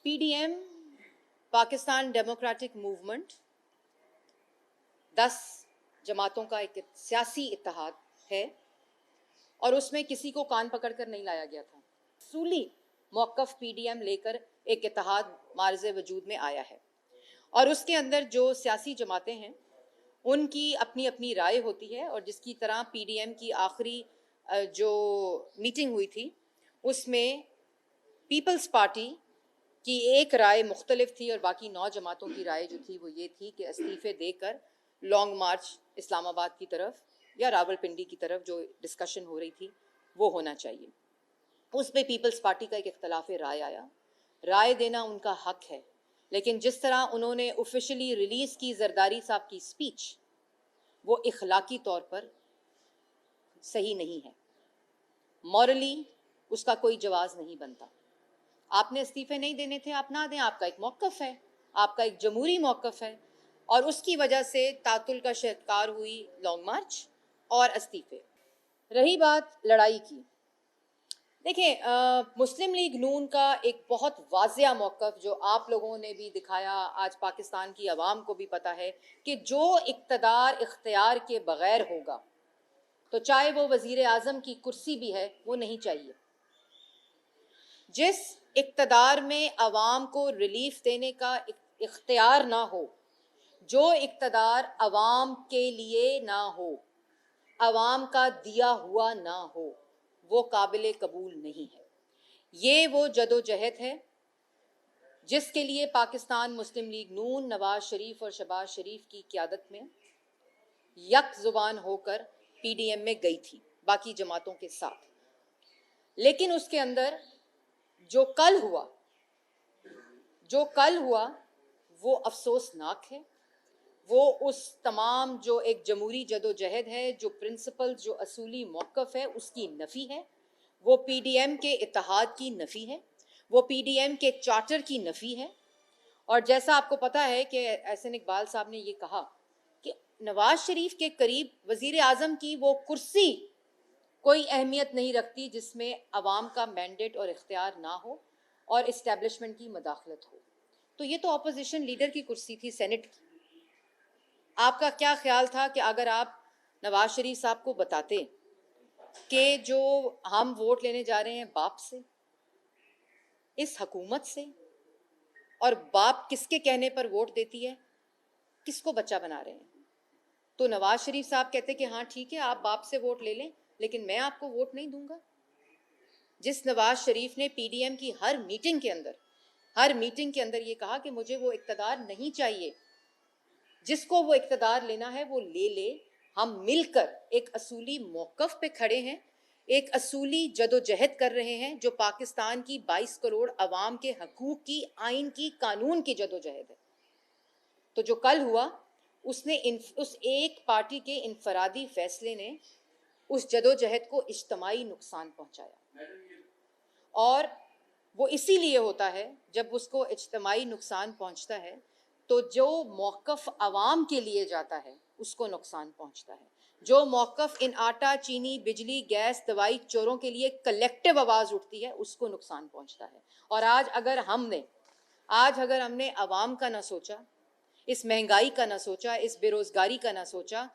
PDM Pakistan democratic movement 10 जमातों का एक सियासी इत्तेहाद है और उसमें किसी को कान पकड़कर नहीं लाया गया था। सूली मौक़िफ़ PDM लेकर एक इत्तेहाद मार्ज़े वजूद में आया है और उसके अंदर जो सियासी जमातें हैं उनकी अपनी अपनी राय होती है और जिसकी तरह PDM की आखिरी जो मीटिंग हुई थी उसमें पीपल्स पार्टी की एक राय मुख्तलिफ थी और बाकी 9 जमातों की राय जो थी वो ये थी कि इस्तीफ़े देकर लॉन्ग मार्च इस्लामाबाद की तरफ या रावलपिंडी की तरफ जो डिस्कशन हो रही थी वो होना चाहिए। उस पे पीपल्स पार्टी का एक इख्तलाफ राय आया। राय देना उनका हक है, लेकिन जिस तरह उन्होंने ऑफिशियली रिलीज़ की जरदारी साहब की स्पीच वो इखलाकी तौर पर सही नहीं है, मॉरली उसका कोई जवाज़ नहीं बनता। आपने इस्तीफ़े नहीं देने थे, आप ना दें, आपका एक मौक़िफ़ है, आपका एक जमहूरी मौक़िफ़ है और उसकी वजह से तातुल का शिकार हुई लॉन्ग मार्च और इस्तीफ़े। रही बात लड़ाई की, देखें मुस्लिम लीग नून का एक बहुत वाज़िया मौक़िफ़ जो आप लोगों ने भी दिखाया, आज पाकिस्तान की आवाम को भी पता है कि जो इक़्तिदार इख्तियार के बग़ैर होगा तो चाहे वो वज़ीर आज़म की कुर्सी भी है वो नहीं चाहिए। जिस इक़्तिदार में आवाम को रिलीफ देने का इख्तियार ना हो, जो इक़्तिदार आवाम के लिए ना हो, आवाम का दिया हुआ ना हो, वो काबिल कबूल नहीं है। ये वो जदोजहद है जिसके लिए पाकिस्तान मुस्लिम लीग नून नवाज शरीफ और शहबाज शरीफ की क़यादत में यक ज़ुबान होकर PDM में गई थी बाकी जमातों के साथ। लेकिन उसके अंदर जो कल हुआ वो अफसोसनाक है। वो उस तमाम जो एक जमहूरी जदोजहद है, जो प्रिंसिपल, जो असूली मौक़िफ़ है, उसकी नफ़ी है। वो PDM के इत्तेहाद की नफ़ी है, वो PDM के चार्टर की नफ़ी है। और जैसा आपको पता है कि एहसन इकबाल साहब ने ये कहा कि नवाज शरीफ के करीब वज़ीर आज़म की वो कुर्सी कोई अहमियत नहीं रखती जिसमें अवाम का मैंडेट और इख्तियार ना हो और इस्टेब्लिशमेंट की मदाखलत हो। तो ये तो अपोजिशन लीडर की कुर्सी थी, सेनेट की। आपका क्या ख्याल था कि अगर आप नवाज शरीफ साहब को बताते कि जो हम वोट लेने जा रहे हैं बाप से, इस हकूमत से, और बाप किसके कहने पर वोट देती है, किसको बच्चा बना रहे हैं, तो नवाज शरीफ साहब कहते कि हाँ ठीक है आप बाप से वोट ले लें लेकिन मैं आपको वोट नहीं दूंगा। जिस नवाज शरीफ ने PDM की हर मीटिंग के अंदर ये कहा कि मुझे वो इक़्तिदार नहीं चाहिए, जिसको वो इक़्तिदार लेना है वो ले ले, हम मिलकर एक असूली मौक़िफ़ पे खड़े हैं, एक असूली जदोजहद कर रहे हैं जो पाकिस्तान की 22 करोड़ अवाम के हकूक़ की, आइन की, कानून की जदोजहद है। तो जो कल हुआ उसने उस एक पार्टी के इनफरादी फैसले ने उस जदोजहद को इज्तमाई नुकसान पहुंचाया और वो इसीलिए होता है जब उसको इज्तमाई नुकसान पहुंचता है तो जो मौक़िफ़ अवाम के लिए जाता है उसको नुकसान पहुंचता है। जो मौक़िफ़ इन आटा, चीनी, बिजली, गैस, दवाई चोरों के लिए कलेक्टिव आवाज़ उठती है उसको नुकसान पहुंचता है। और आज अगर हमने अवाम का ना सोचा, इस महंगाई का ना सोचा, इस बेरोज़गारी का ना सोचा,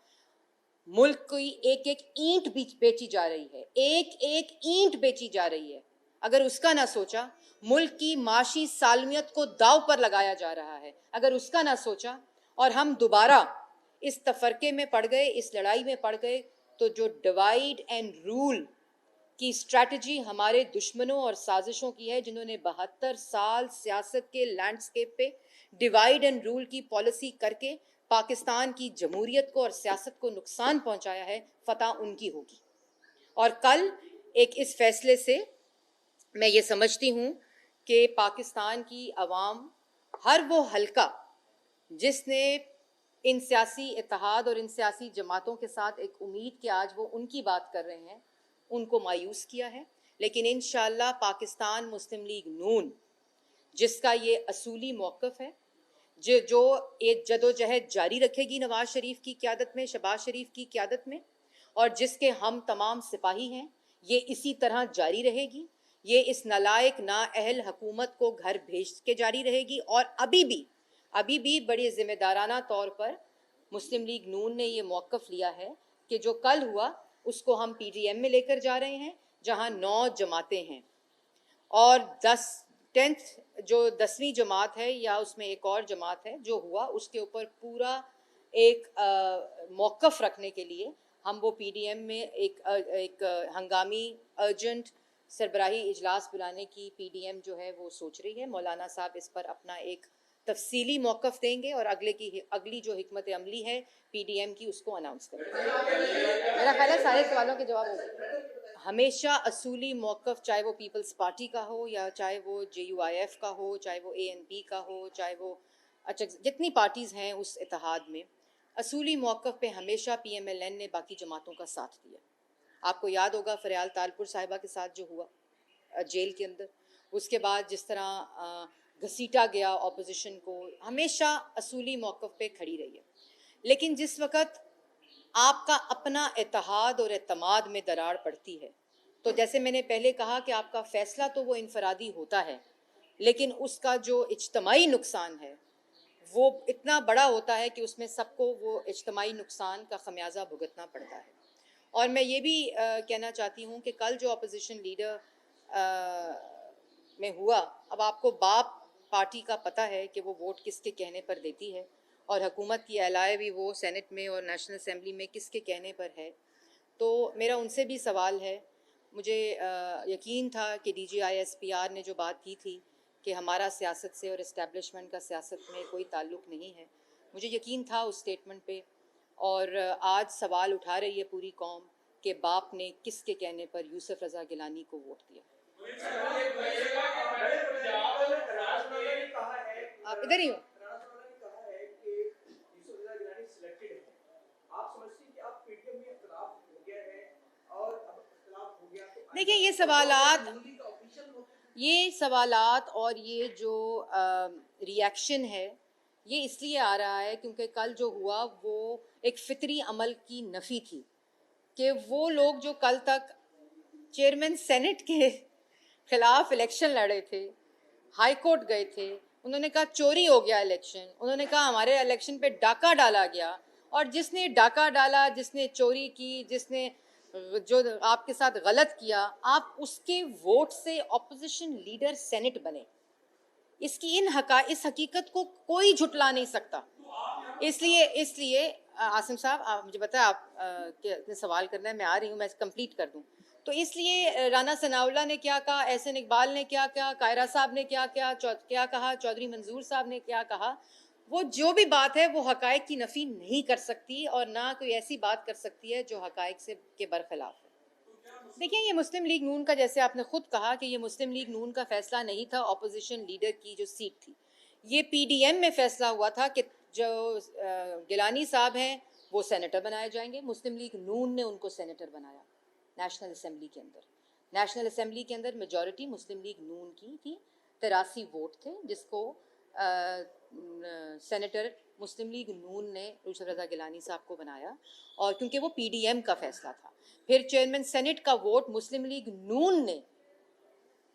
मुल्क की एक एक ईंट बेची जा रही है, एक एक ईंट बेची जा रही है, अगर उसका ना सोचा, मुल्क की माशी सालमियत को दाव पर लगाया जा रहा है, अगर उसका ना सोचा और हम दोबारा इस तफरके में पड़ गए, इस लड़ाई में पड़ गए, तो जो डिवाइड एंड रूल की स्ट्रैटेजी हमारे दुश्मनों और साजिशों की है, जिन्होंने 72 साल सियासत के लैंडस्केप पे डिवाइड एंड रूल की पॉलिसी करके पाकिस्तान की जमहूरियत को और सियासत को नुकसान पहुंचाया है, फतह उनकी होगी। और कल एक इस फैसले से मैं ये समझती हूँ कि पाकिस्तान की आवाम, हर वो हल्का जिसने इन सियासी इत्तेहाद और इन सियासी जमातों के साथ एक उम्मीद कि आज वो उनकी बात कर रहे हैं, उनको मायूस किया है। लेकिन इंशाअल्लाह पाकिस्तान मुस्लिम लीग नून, जिसका ये असूली मौक़िफ़ है, जो एक जदोजहद जारी रखेगी नवाज शरीफ की क़यादत में, शहबाज शरीफ की क़यादत में, और जिसके हम तमाम सिपाही हैं, ये इसी तरह जारी रहेगी। یہ اس نالائق نااہل حکومت کو گھر بھیج کے جاری رہے گی. اور ابھی بھی بڑی ذمہ دارانہ طور پر مسلم لیگ نون نے یہ موقف لیا ہے کہ جو کل ہوا اس کو ہم پی ڈی ایم میں لے کر جا رہے ہیں, جہاں 9 جماعتیں ہیں اور 10ویں جماعت ہے یا اس میں ایک اور جماعت ہے جو ہوا, اس کے اوپر پورا ایک موقف رکھنے کے لیے ہم وہ پی ڈی ایم میں ایک ہنگامی ارجنٹ سربراہی اجلاس بلانے کی پی ڈی ایم جو ہے وہ سوچ رہی ہے. مولانا صاحب اس پر اپنا ایک تفصیلی موقف دیں گے اور اگلی جو حکمت عملی ہے پی ڈی ایم کی اس کو اناؤنس کریں گے. میرا خیال ہے سارے سوالوں کے جواب ہو گئے. ہمیشہ اصولی موقف, چاہے وہ پیپلز پارٹی کا ہو یا چاہے وہ JUIF کا ہو, چاہے وہ ANP کا ہو, چاہے وہ جتنی پارٹیز ہیں اس اتحاد میں, اصولی موقف پہ ہمیشہ PMLN نے باقی جماعتوں کا ساتھ دیا. آپ کو یاد ہوگا فریال تالپور صاحبہ کے ساتھ جو ہوا جیل کے اندر, اس کے بعد جس طرح گھسیٹا گیا اپوزیشن کو, ہمیشہ اصولی موقف پہ کھڑی رہی ہے. لیکن جس وقت آپ کا اپنا اتحاد اور اعتماد میں دراڑ پڑتی ہے تو جیسے میں نے پہلے کہا کہ آپ کا فیصلہ تو وہ انفرادی ہوتا ہے, لیکن اس کا جو اجتماعی نقصان ہے وہ اتنا بڑا ہوتا ہے کہ اس میں سب کو وہ اجتماعی نقصان کا خمیازہ بھگتنا پڑتا ہے. اور میں یہ بھی کہنا چاہتی ہوں کہ کل جو اپوزیشن لیڈر میں ہوا, اب آپ کو باپ پارٹی کا پتہ ہے کہ وہ ووٹ کس کے کہنے پر دیتی ہے, اور حکومت کی اعلائے بھی وہ سینٹ میں اور نیشنل اسمبلی میں کس کے کہنے پر ہے. تو میرا ان سے بھی سوال ہے, مجھے یقین تھا کہ DGISPR نے جو بات کی تھی کہ ہمارا سیاست سے اور اسٹیبلشمنٹ کا سیاست میں کوئی تعلق نہیں ہے, مجھے یقین تھا اس سٹیٹمنٹ پہ, اور آج سوال اٹھا رہی ہے پوری قوم کہ باپ نے کس کے کہنے پر یوسف رضا گیلانی کو ووٹ دیا. آپ ادھر ہی ہو. دیکھیں یہ سوالات اور یہ جو ریاکشن ہے یہ اس لیے آ رہا ہے کیونکہ کل جو ہوا وہ ایک فطری عمل کی نفی تھی کہ وہ لوگ جو کل تک چیئرمین سینٹ کے خلاف الیکشن لڑے تھے, ہائی کورٹ گئے تھے, انہوں نے کہا چوری ہو گیا الیکشن, انہوں نے کہا ہمارے الیکشن پہ ڈاکہ ڈالا گیا, اور جس نے ڈاکہ ڈالا, جس نے چوری کی, جس نے جو آپ کے ساتھ غلط کیا, آپ اس کے ووٹ سے اپوزیشن لیڈر سینٹ بنے. اس حقیقت کو کوئی جھٹلا نہیں سکتا. اس لیے عاصم صاحب آپ مجھے بتائیں, آپ سوال کرنا ہے, میں آ رہی ہوں, میں کمپلیٹ کر دوں. تو اس لیے رانا ثناءاللہ نے کیا کہا, احسن اقبال نے کیا کہا, قاہرہ صاحب نے کیا کہا, چودھری منظور صاحب نے کیا کہا, وہ جو بھی بات ہے وہ حقائق کی نفی نہیں کر سکتی اور نہ کوئی ایسی بات کر سکتی ہے جو حقائق کے برخلاف ہے. دیکھیں یہ مسلم لیگ نون کا, جیسے آپ نے خود کہا کہ یہ مسلم لیگ نون کا فیصلہ نہیں تھا اپوزیشن لیڈر کی جو سیٹ تھی, یہ PDM میں فیصلہ ہوا تھا کہ جو گیلانی صاحب ہیں وہ سینیٹر بنائے جائیں گے. مسلم لیگ نون نے ان کو سینیٹر بنایا نیشنل اسمبلی کے اندر. نیشنل اسمبلی کے اندر میجورٹی مسلم لیگ نون کی تھی, 83 ووٹ تھے, جس کو سینیٹر مسلم لیگ نون نے یوسف رضا گیلانی صاحب کو بنایا, اور کیونکہ وہ PDM کا فیصلہ تھا. پھر چیئرمین سینٹ کا ووٹ مسلم لیگ نون نے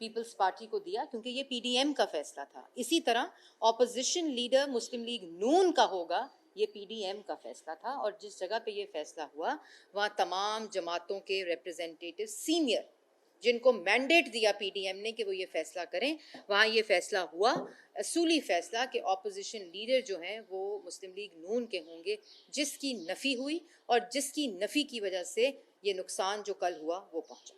پیپلز پارٹی کو دیا کیونکہ یہ PDM کا فیصلہ تھا. اسی طرح اپوزیشن لیڈر مسلم لیگ نون کا ہوگا, یہ PDM کا فیصلہ تھا, اور جس جگہ پہ یہ فیصلہ ہوا وہاں تمام جماعتوں کے ریپرزینٹیٹیو سینئر جن کو مینڈیٹ دیا PDM نے کہ وہ یہ فیصلہ کریں, وہاں یہ فیصلہ ہوا, اصولی فیصلہ کہ اپوزیشن لیڈر جو ہیں وہ مسلم لیگ نون کے ہوں گے, جس کی نفی ہوئی اور جس کی نفی کی وجہ سے یہ نقصان جو کل ہوا وہ پہنچا.